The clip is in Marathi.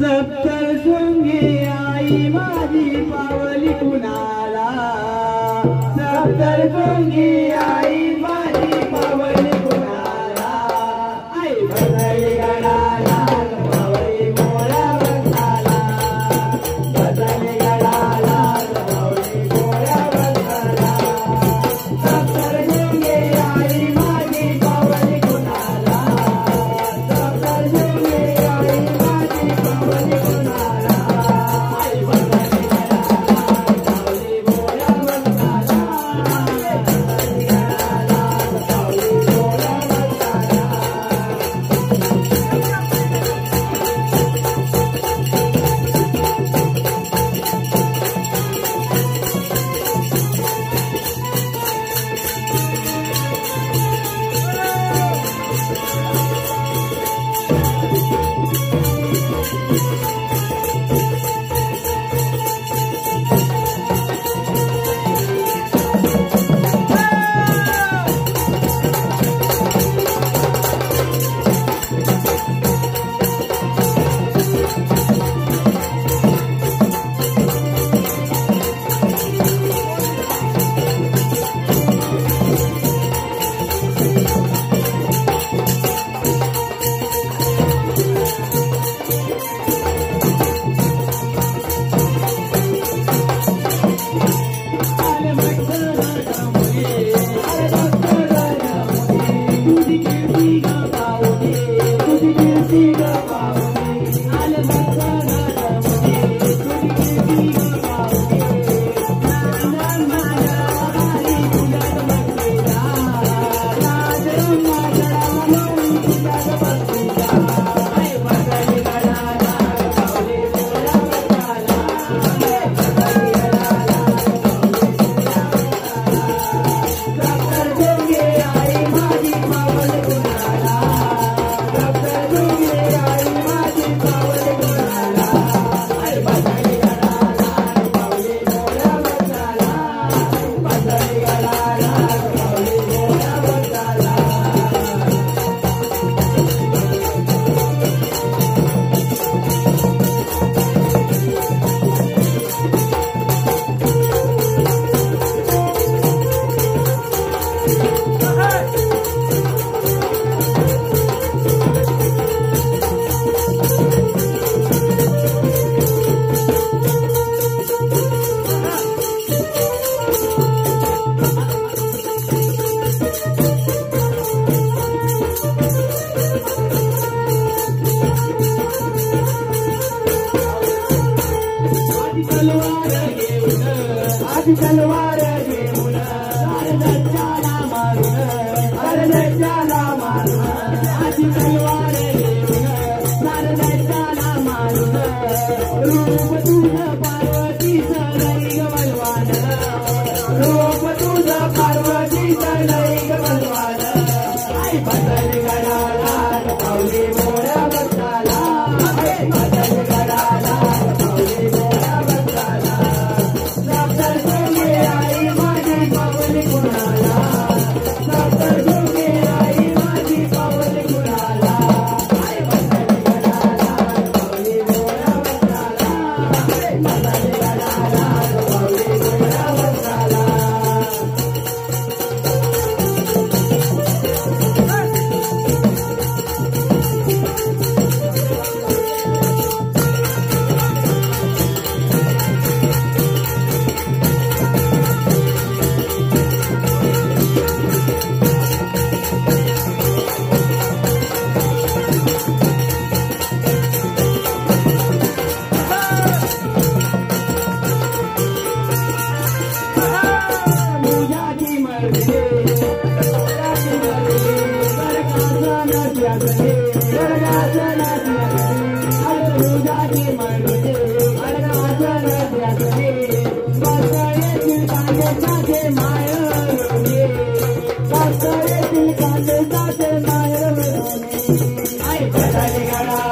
सप्तशृंगी आई माझी पावली कुणाला सप्तशृंगी आई माझी पावली कुणाला आई बदली गडाला पावली मोळ्या बंधाला बदली गडाला पावली मोळ्या बंधाला सप्तशृंगी आई माझी पावली कुणाला सप्तशृंगी आई माझी पावली कुणाला आई बदली गडाला पावली मोळ्या बंधाला बदली गडाला पावली मोळ्या बंधाला आधी तलवार घेऊन अर्धच्याला मारून अर्धच्याला मारून आधी तलवार घेऊन अर्धच्याला मारून रूप तुझं पार्वतीचं लई ग बलवान रूप तुझं पार्वतीचं लई ग बलवान आई बदल गडाला पावली मोळ्या बंधाला आई बदल गडाला पावली मोळ्या बंधाला सप्तशृंगी आई माझी पावली कुणाला सप्तशृंगी आई माझी पावली कुणाला आई बदल गडाला पावली मोळ्या बंधाला आई बदल गडाला पावली मोळ्या बंधाला आई बदल गडाला